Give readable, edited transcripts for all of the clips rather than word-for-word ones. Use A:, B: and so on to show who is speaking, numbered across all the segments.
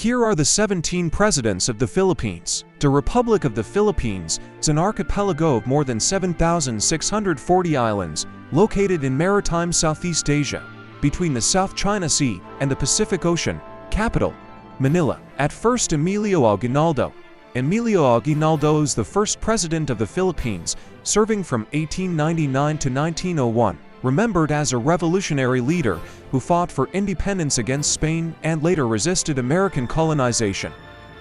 A: Here are the 17 presidents of the Philippines. The Republic of the Philippines is an archipelago of more than 7,640 islands, located in maritime Southeast Asia, between the South China Sea and the Pacific Ocean. Capital: Manila. At first, Emilio Aguinaldo is the first president of the Philippines, serving from 1899 to 1901. Remembered as a revolutionary leader who fought for independence against Spain and later resisted American colonization.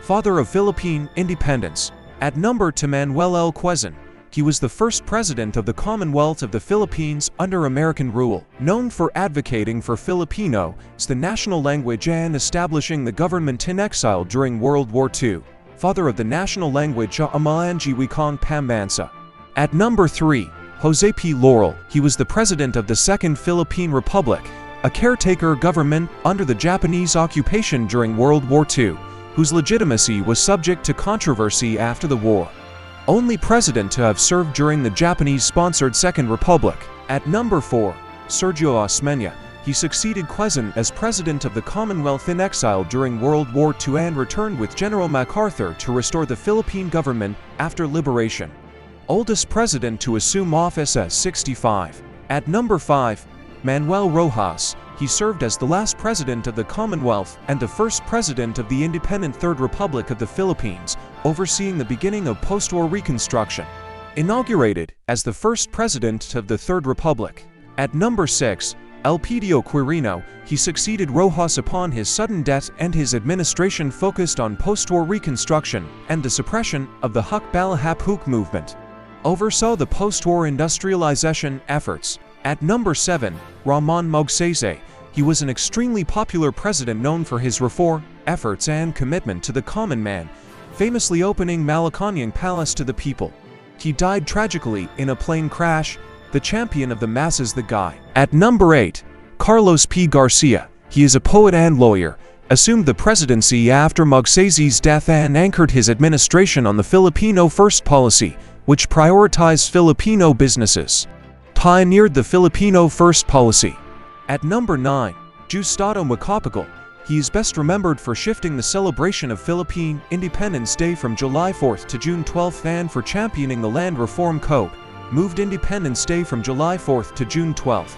A: Father of Philippine independence. At number 2, Manuel L. Quezon. He was the first president of the Commonwealth of the Philippines under American rule. Known for advocating for Filipino as the national language and establishing the government in exile during World War II. Father of the national language Amalangi Wikong Pambansa. At number 3, Jose P. Laurel. He was the president of the Second Philippine Republic, a caretaker government under the Japanese occupation during World War II, whose legitimacy was subject to controversy after the war. Only president to have served during the Japanese-sponsored Second Republic. At number 4, Sergio Osmeña. He succeeded Quezon as president of the Commonwealth in exile during World War II and returned with General MacArthur to restore the Philippine government after liberation. Oldest president to assume office at 65. At number 5, Manuel Rojas. He served as the last president of the Commonwealth and the first president of the independent Third Republic of the Philippines, overseeing the beginning of post-war reconstruction. Inaugurated as the first president of the Third Republic. At number 6, Elpidio Quirino. He succeeded Rojas upon his sudden death, and his administration focused on post-war reconstruction and the suppression of the Hukbalahapuk movement. Oversaw the post-war industrialization efforts. At number 7, Ramon Magsaysay. He was an extremely popular president known for his reform efforts and commitment to the common man, famously opening Malacañang Palace to the people. He died tragically in a plane crash. The champion of the masses, the guy. At number 8, Carlos P. Garcia. He is a poet and lawyer, assumed the presidency after Magsaysay's death and anchored his administration on the Filipino First policy, which prioritized Filipino businesses. Pioneered the Filipino First policy. At number 9, Gustavo Macapagal. He is best remembered for shifting the celebration of Philippine Independence Day from July 4th to June 12th and for championing the Land Reform Code, moved Independence Day from July 4th to June 12th.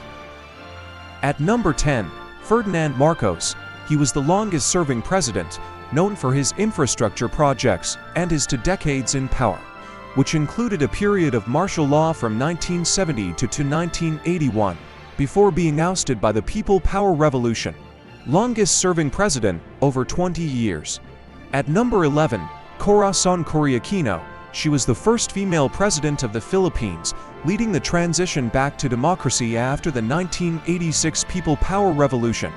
A: At number 10, Ferdinand Marcos. He was the longest-serving president, known for his infrastructure projects and his 2 decades in power, which included a period of martial law from 1970 to 1981, before being ousted by the People Power Revolution. Longest-serving president, over 20 years. At number 11, Corazon Coriaquino. She was the first female president of the Philippines, leading the transition back to democracy after the 1986 People Power Revolution.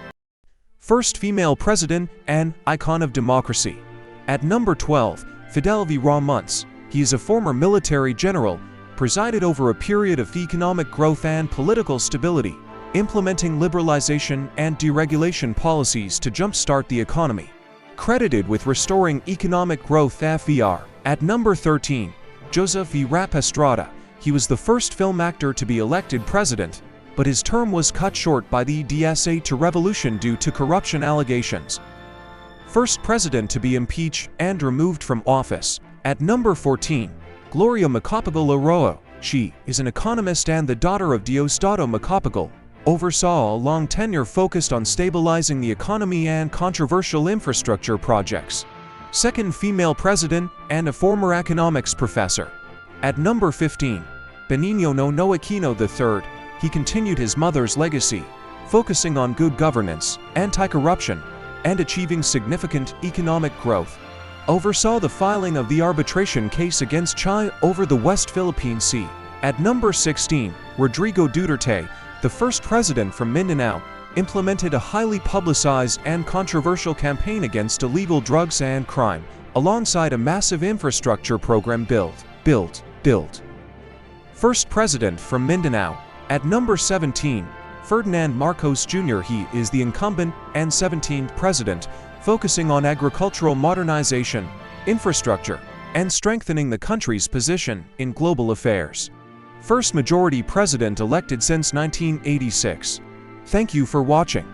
A: First female president and icon of democracy. At number 12, Fidel V. Ramos. He is a former military general, presided over a period of economic growth and political stability, implementing liberalization and deregulation policies to jumpstart the economy. Credited with restoring economic growth FVR. At number 13, Joseph V. Rapastrada. He was the first film actor to be elected president, but his term was cut short by the DSA to revolution due to corruption allegations. First president to be impeached and removed from office. At number 14, Gloria Macapagal Arroyo. She is an economist and the daughter of Diosdado Macapagal. Oversaw a long tenure focused on stabilizing the economy and controversial infrastructure projects. Second female president and a former economics professor. At number 15, Benigno Nonoy Aquino III. He continued his mother's legacy, focusing on good governance, anti-corruption, and achieving significant economic growth. Oversaw the filing of the arbitration case against China over the West Philippine Sea. At number 16, Rodrigo Duterte, the first president from Mindanao, implemented a highly publicized and controversial campaign against illegal drugs and crime, alongside a massive infrastructure program built. First president from Mindanao. At number 17, Ferdinand Marcos Jr. He is the incumbent and 17th president, focusing on agricultural modernization, infrastructure, and strengthening the country's position in global affairs. First majority president elected since 1986. Thank you for watching.